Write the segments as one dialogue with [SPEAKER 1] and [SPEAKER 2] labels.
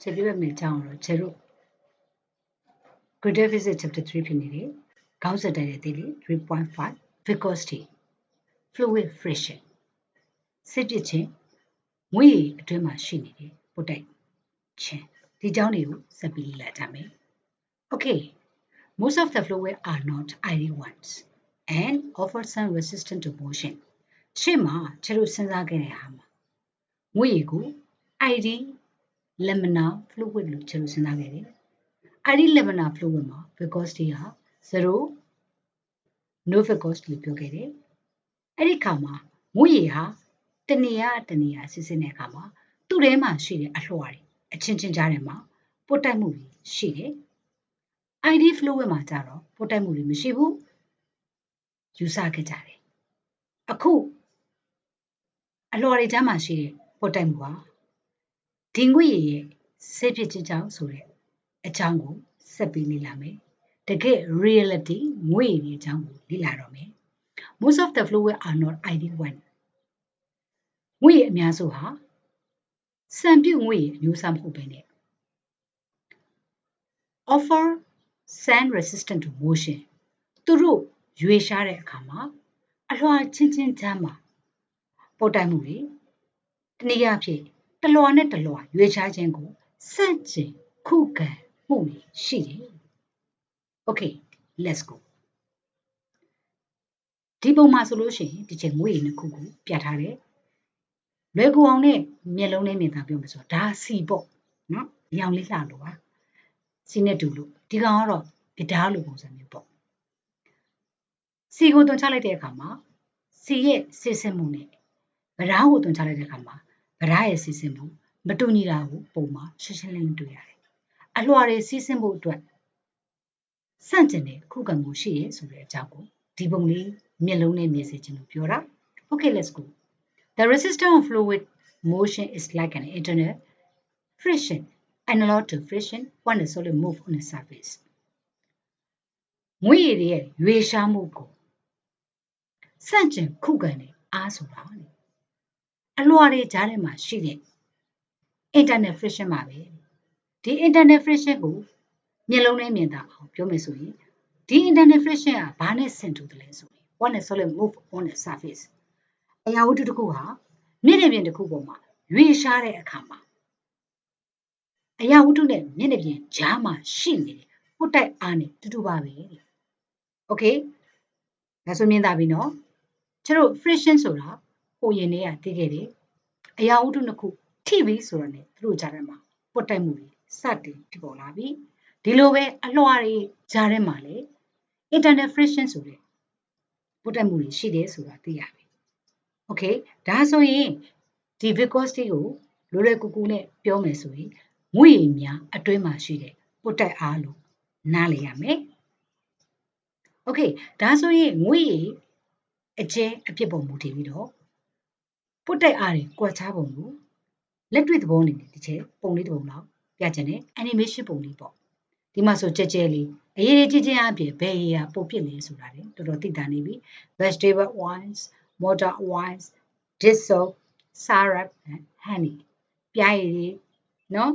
[SPEAKER 1] ဆက်ပြည့်မယ်ကြောင်းတော့ကျတို့ Greater Physics Chapter 3ဖြစ်နေတယ်ခေါင်းစဉ်တိုင်းတဲ့သေးလေး 3.5 viscosity fluid friction စစ်ပစ်ခြင်းငွေအတွင်းမှာရှိနေတယ်ပုတ်တိုက်ခြင်းဒီကြောင်းတွေကိုဆက်ပြီးလေ့လာကြမယ် Okay most of the fluid are not ideal ones and offer some resistance to motion ရှေ့မှာကျတို့စဉ်းစားခဲ့တဲ့ဟာမှာငွေကို ideal laminar fluid လို့ကျတို့စဉ်းစားခဲ့တယ် ideal laminar fluid မှာ viscosity ဟာ0 no viscosity လို့ပြောခဲ့တယ်အဲ့ဒီခါမှာငွေဟာတနေရာစစ်စစ်တဲ့အခါမှာသူ့ထဲမှာရှိတဲ့အလွှာတွေအချင်းချင်းကြားထဲမှာပုတ်တိုက်မှုတွေရှိတယ် ideal fluid မှာကျတော့ပုတ်တိုက်မှုတွေမရှိဘူးယူဆခဲ့ကြတယ်အခုအလွှာတွေကြားမှာရှိတဲ့ပုတ်တိုက်မှုဟာဒီငွေရဲ့ဆေးဖြစ်ခြင်းကြောင့်ဆိုတဲ့အကြောင်းကိုဆက်ပြီးလေ့လာမယ်တကယ် reality ငွေရဲ့အကြောင်းကိုလေ့လာတော့မယ် most of the fluid are not ideal one ငွေအများစုဟာစံပြုငွေအမျိုးအစားမဟုတ်ဘဲနဲ့ offer sun resistant to motion သူတို့ရွေရှားတဲ့အခါမှာအလွှာချင်းချင်းကြားမှာပုတ်တိုက်မှုတွေတနည်းအားဖြင့်တလွှာနဲ့တလွှာရွေရှားခြင်းကိုစန့်ကျင်ခုခံမှုတွေရှိတယ် Okay let's go ဒီပုံမှာဆိုလို့ရှိရင်ဒီချိန်ငွေနှစ်ခုကိုပြထားတယ်လွယ်ကူအောင်နဲ့မျက်လုံးနဲ့မြင်တာပြောမယ်ဆိုတော့ဒါစီပေါ့နော်ရောင်လေးလှလို့ပါစီနဲ့တူလို့ဒီကောင်ကတော့ဗဒါလိုပုံစံမျိုးပေါ့စီကိုတွန်းချလိုက်တဲ့အခါမှာစီရဲ့စစ်စစ်မှုနဲ့ဗဒါကိုတွန်းချလိုက်တဲ့အခါမှာဗဒါရဲ့စစ်စစ်မှုမတူညီတာကိုပုံမှာရှင်းရှင်းလင်းလင်းတွေ့ရတယ်အလွှာတွေစီးဆင်းဖို့အတွက်စန့်ကျင်တဲ့ခုခံမှုရှိရဆိုတဲ့အကြောင်းကိုဒီပုံလေးမျက်လုံးနဲ့မြင်စေချင်လို့ပြောတာ Okay let's go The resistance of fluid motion is like an internal friction analog to friction when a solid moves on a surface ငွေရဲ့ရွေရှားမှုကိုစန့်ကျင်ခုခံတဲ့အားဆိုတာလေအလွှာတွေကြားထဲမှာရှိတဲ့ internal friction ပါပဲဒီ internal friction ကိုမျက်လုံးနဲ့မြင်တာအောင်ပြောမယ်ဆိုရင်ဒီ internal friction ကဘာနဲ့ဆင်တူတယ်လဲဆိုရင် when a solid move on a surface အရာဝတ္ထုတစ်ခုဟာမျက်နှာပြင်တစ်ခုပေါ်မှာရွေရှားတဲ့အခါမှာအရာဝတ္ထုနဲ့မျက်နှာပြင်ကြားမှာရှိနေတဲ့ပုတ်တိုက်အားနဲ့တူတူပါပဲ။ Okay ဒါဆိုမြင်တာပြီနော်ကျတို့ friction ဆိုတာဟိုရင်တွေကသိခဲ့တယ်အရာဝတ္ထုနှစ်ခုထိပြီဆိုတော့ ਨੇ သူတို့ကြားထဲမှာပုတ်တိုက်မှုတွေစတင်ဖြစ်ပေါ်လာပြီဒီလိုပဲအလွှာတွေကြားထဲမှာလေ internal friction ဆိုတဲ့ပုတ်တိုက်မှုတွေရှိတယ်ဆိုတာသိရပြီ။ Okay ဒါဆိုရင်ဒီ viscosity ကိုလွယ်ကူကူနဲ့ပြောမယ်ဆိုရင်ငွေများအတွင်းမှာရှိတဲ့ပုတ်တိုက်အားလို့နားလည်ရမယ်။ Okay ဒါဆိုရင်ငွေအကျဲအပြစ်ပုံမူတည်ပြီးတော့ပုတ်တိုက်အားတွေကွက်ချပုံကိုလက်တွေ့သဘောအနေနဲ့ဒီချက်ပုံလေးတစ်ပုံလောက်ပြချင်တယ် animation ပုံလေးပေါ့ဒီမှာဆိုကြဲကြဲလေးအရေးကြီးချင်းအပြင်ဘယ်အရာပုတ်ဖြစ်လဲဆိုတာလေတော်တော်သိတာနေပြီ vegetable oils motor oils dissolve syrup and honey ပြားရည်နော်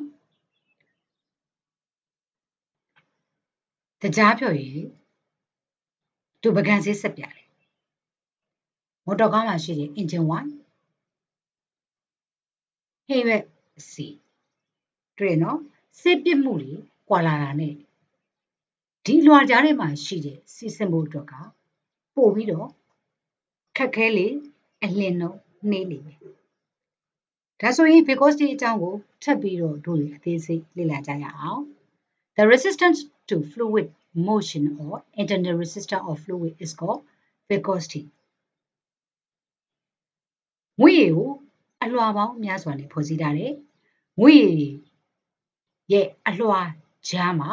[SPEAKER 1] တကြားဖြော်ရည်သူပကံဆေးဆက်ပြတယ်မော်တော်ကားမှာရှိတဲ့ engine oil ဟင်းရွက်စီတွေ့နော်စစ်ပစ်မှုတွေကွာလာတာနဲ့ဒီလွှာကြားထဲမှာရှိတဲ့စီးဆင်းမှုအတွက်ကပို့ပြီးတော့ခက်ခဲလေအလင်းတော့နှေးလေဒါဆိုရင် viscosity အကြောင်းကိုထပ်ပြီးတော့တို့အသေးစိတ်လေ့လာကြရအောင် The resistance to fluid motion or internal resistance of fluid is called viscosity ငွေကိုအလွှာပေါင်းများစွာနဲ့ဖွဲ့စည်းထားတယ်ငွေရဲ့အလွှာကြားမှာ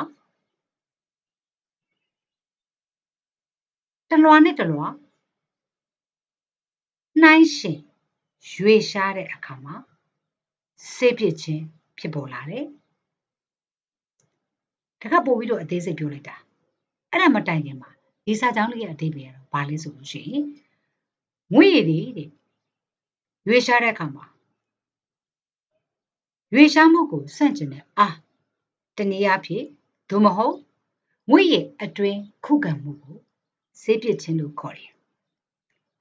[SPEAKER 1] တလွှာနဲ့တလွှာနှိုင်းရှင်ရွေရှားတဲ့အခါမှာဆေးပစ်ခြင်းဖြစ်ပေါ်လာတယ်တခါပို့ပြီးတော့အသေးစိတ်ပြောလိုက်တာအဲ့ဒါမတိုင်ခင်မှာဒီစာကြောင်းလေးရဲ့အဓိပ္ပာယ်ကတော့ဘာလဲဆိုလို့ရှိရင်ငွေရည်တဲ့ရွေရှားတဲ့အခါမှာ ရွေရှားမှုကိုဆန့်ကျင်တဲ့တနည်းအားဖြင့်သို့မဟုတ်ငွေရဲ့အတွင်းခုခံမှုကိုဆေးပစ်ခြင်းလို့ခေါ်တယ်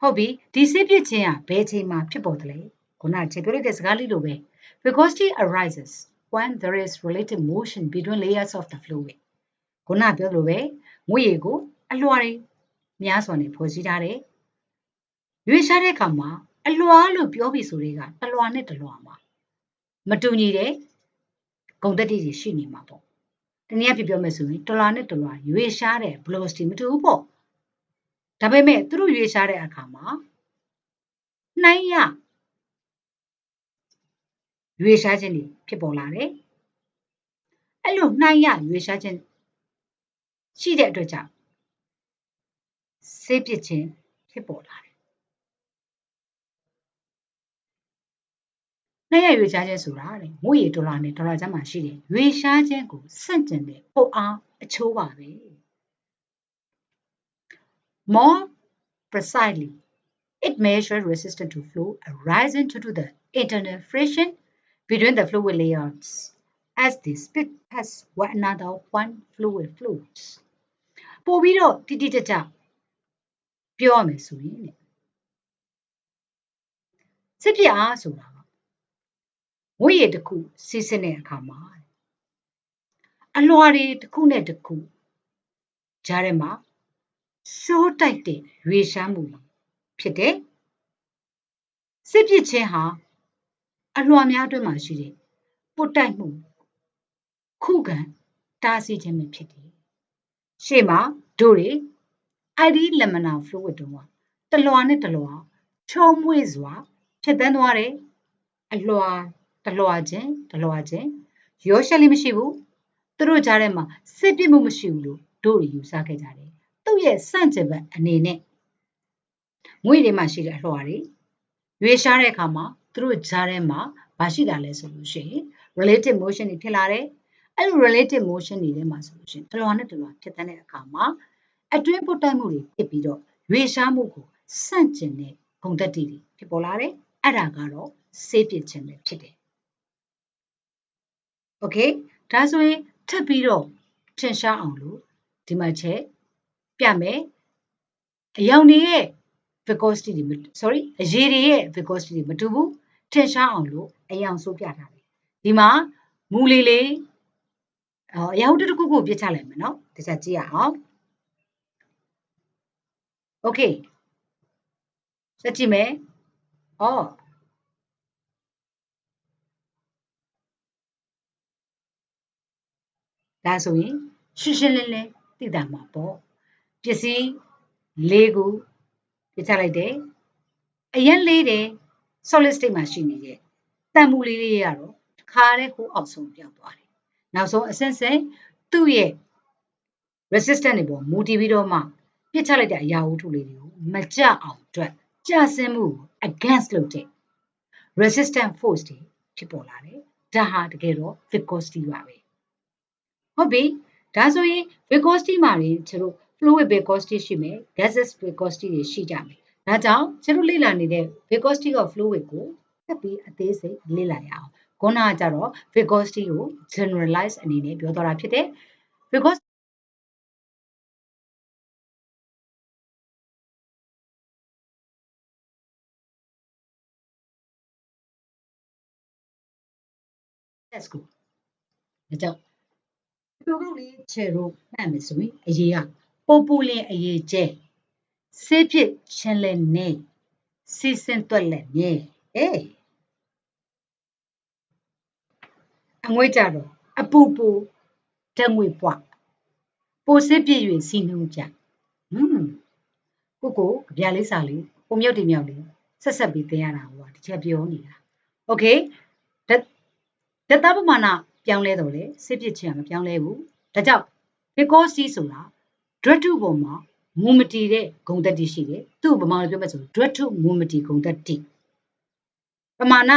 [SPEAKER 1] ဟုတ်ပြီဒီဆေးပစ်ခြင်းကဘယ်အချိန်မှာဖြစ်ပေါ်တယ်လဲခုနချက်ပြောလိုက်တဲ့စကားလေးလိုပဲ viscosity arises when there is relative motion between layers of the fluid ခုနပြောလိုပဲငွေရည်ကိုအလွှာတွေများစွာနဲ့ဖွဲ့စည်းထားတယ်ရွေးရှားတဲ့အခါမှာအလွှာလို့ပြောပြီးဆိုတွေကတစ်လွှာနဲ့တစ်လွှာမှာမတူညီတဲ့ဂုဏ်သတ္တိတွေရှိနေမှာပေါ့တနည်းအားဖြင့်ပြောမယ်ဆိုရင်တစ်လွှာနဲ့တစ်လွှာရွေးရှားတဲ့ velocity မတူဘူးပေါ့ဒါပေမဲ့သူတို့ရွေးရှားတဲ့အခါမှာနှိုင်းရရွေးရှားခြင်းတွေဖြစ်ပေါ်လာတယ်အဲ့လိုနှိုင်းရရွေးရှားခြင်းရှိတဲ့အတွက်ကြောင့်ဆေးပစ်ခြင်းဖြစ်ပေါ်လာတယ်နှိုင်းရရွေးရှားခြင်းဆိုတာတဲ့ငွေရည်ဒေါ်လာနဲ့ဒေါ်လာကျပ်မှာရှိတယ်ရွေးရှားခြင်းကိုဆန့်ကျင်တဲ့ပုံအားအချိုးပါပဲ More precisely it measures resistance to flow arising due to the internal friction between the fluid layers as they split past one another one fluid flows ပို့ပြီးတော့တိတိကျကျပြောရမယ်ဆိုရင်စစ်ပြအားဆိုတာငွေရည်တစ်ခုစီးဆင်းတဲ့အခါမှာအလွှာတွေတစ်ခုနဲ့တစ်ခုကြားထဲမှာရှိုးတိုက်တဲ့ရွေရှားမှုဖြစ်တဲ့စစ်ပစ်ခြင်းဟာအလွှာများအတွင်းမှာရှိတဲ့ပုတ်တိုက်မှုခုခံတားဆီးခြင်းပဲဖြစ်တယ်။ရှေ့မှာတို့တွေ ID laminar fluid တုံးကတလွှာနဲ့တလွှာချုံးမွေ့စွာဖြစ်တန်းသွားတယ်။အလွှာတလွှာချင်းရောရှက်လေးမရှိဘူး။သူတို့ကြားထဲမှာစစ်ပစ်မှုမရှိဘူးလို့တို့တွေယူဆခဲ့ကြတယ်။သူ့ရဲ့စန့်ကျင်ဘက်အနေနဲ့ငွေတွေမှာရှိတဲ့အလွှာတွေရွေးရှားတဲ့အခါမှာသူတို့ကြားထဲမှာမရှိတာလဲဆိုလို့ရှိရင် relative motion တွေဖြစ်လာတယ်အဲ့လို relative motion တွေထဲမှာဆိုလို့ရှိရင်တလွှာနဲ့တလွှာဖြစ်တဲ့အခါမှာအတွင်းပုတ်တိုက်မှုတွေဖြစ်ပြီးတော့ရွေးရှားမှုကိုဆန့်ကျင်တဲ့ဂုဏ်သတ္တိတွေဖြစ်ပေါ်လာတယ်အဲ့ဒါကတော့ဆေးပစ်ခြင်းပဲဖြစ်တယ် Okay ဒါဆိုရင်ထပ်ပြီးတော့ထင်ရှားအောင်လို့ဒီမှာချက်ပြမယ်အယောင်တွေရဲ့ viscosity တွေအရည်တွေရဲ့ viscosity တွေမတူဘူးထင်ရှားအောင်လို့အယောင်ဆိုးပြထားတယ်ဒီမှာမူလေးလေးအယောင်တစ်ခုခုပြချလိုက်မယ်နော်တခြားကြည့်ရအောင် Okay စကြည့်မယ်ဒါဆိုရင်ရှင်းရှင်းလင်းလင်းသိတာမှာပေါ့ပစ္စည်းလေးခုပြချလိုက်တယ်အရင်လေးတယ် solid state မှာရှိနေတဲ့တန်မူလေးလေးကတော့ခါတဲ့ကိုအောက်ဆုံးပြောင်းသွားတယ်နောက်ဆုံးအဆင့်ဆင့်သူ့ရဲ့ resistance တွေပေါ်မူတည်ပြီးတော့မှပြချလိုက်တဲ့အရာဝတ္ထုလေးတွေကိုမကြအောင်အတွက်ကျဆင်းမှု against လုပ်တဲ့ resistance force တွေဖြစ်ပေါ်လာတယ်ဒါဟာတကယ်တော့ viscosity ပါပဲဟုတ်ပြီဒါဆိုရင် viscosity မှာတွေကျွန်တော် fluid viscosity ရှိမယ် gaseous viscosity တွေရှိကြမယ်ဒါကြောင့်ကျွန်တော်လေ့လာနေတဲ့ viscosity of fluid ကိုဆက်ပြီးအသေးစိတ်လေ့လာရအောင်ခုနကကြတော့ viscosity ကို generalize အနေနဲ့ပြောသွားတာဖြစ်တယ် viscosity let's go ဒါကြောင့်ပြောကောက်လေးချေတို့မှတ်မယ်ဆိုရင်အရေးကပိုပူလင်အရေးကျဲဆေးဖြစ်ချင်းလဲနေစီစင်တွက်လက်မြဲအငွေ့ကြတော့အပူပူဓာတ်ငွေ့ပွားပိုစစ်ပြည့်၍စီနှုံးကြကိုကြပြလေးစာလေးပုံမြုပ်တင်မြောက်လေးဆက်ပြီးသင်ရတာဟိုဒီချက်ပြောနေတာโอเคဓာတ်ပမာဏပြောင်းလဲတော့လေစစ်ပြည့်ခြင်းမပြောင်းလဲဘူးဒါကြောင့် viscosity ဆိုတာဓာတ်ထုပေါ်မှာမူမတည်တဲ့ဂုဏ်သတ္တိရှိတယ်သူ့ဗမာလိုပြောမယ်ဆိုဓာတ်ထုမူမတည်ဂုဏ်သတ္တိပမာဏ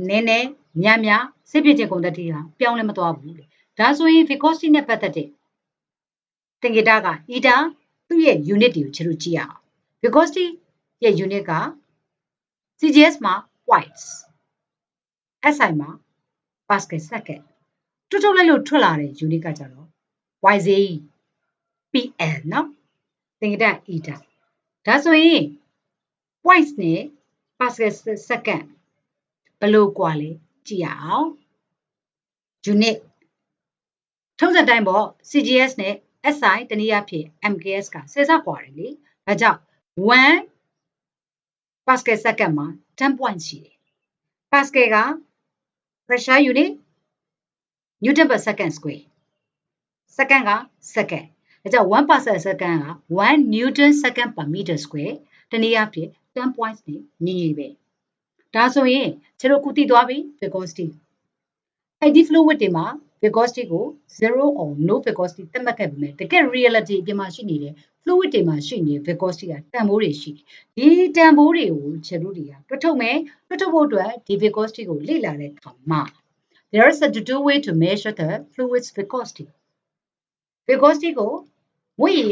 [SPEAKER 1] နည်းနည်းများစစ်ပြည့်ခြင်းဂုဏ်သတ္တိဟာပြောင်းလဲမသွားဘူးလေဒါဆိုရင် viscosity နဲ့ပတ်သက်တဲ့သင်္ကေတက eta သူ့ရဲ့ unit တွေကိုကျွန်တော်ကြည့်ရအောင် viscosity ရဲ့ unit က CGS မှာ watts SI မှာ pascal second တွတ်ထုတ်လိုက်လို့ထွက်လာတဲ့ unit ကကြတော့ YZ PL နော်သင်္ကတ eta ဒါဆိုရင် points နဲ့ pascal second ဘယ်လိုကွာလဲကြည့်ရအောင် unit ထုံးစံတိုင်းပေါ့ CGS နဲ့ SI တနည်းအားဖြင့် MKS က10ဆကွာတယ်လေဒါကြောင့်1 pascal second မှာ10 point ရှိတယ် pascal က pressure unit newton per second square second က second ဒါကြောင့်1 pascal second က1 newton second per meter square တနည်းအားဖြင့်10 points နဲ့ညီညီပဲဒါဆိုရင်ကျွန်တော်ခုသိသွားပြီ viscosity အဲ့ဒီ fluid တွေမှာ viscosity ကို zero or no viscosity သတ်မှတ်ခဲ့ပေမဲ့တကယ် reality အပြင်မှာရှိနေတဲ့ fluid တွေမှာရှိနေတဲ့ viscosity ကတန်ဖိုးတွေရှိတယ်ဒီတန်ဖိုးတွေကိုကျွန်တော်တို့တွေကတွက်ထုတ်မယ်တွက်ထုတ်ဖို့အတွက်ဒီ viscosity ကိုလေ့လာတဲ့အခါမှာ there is a two way to measure the fluid's viscosity ကိုငွေရည်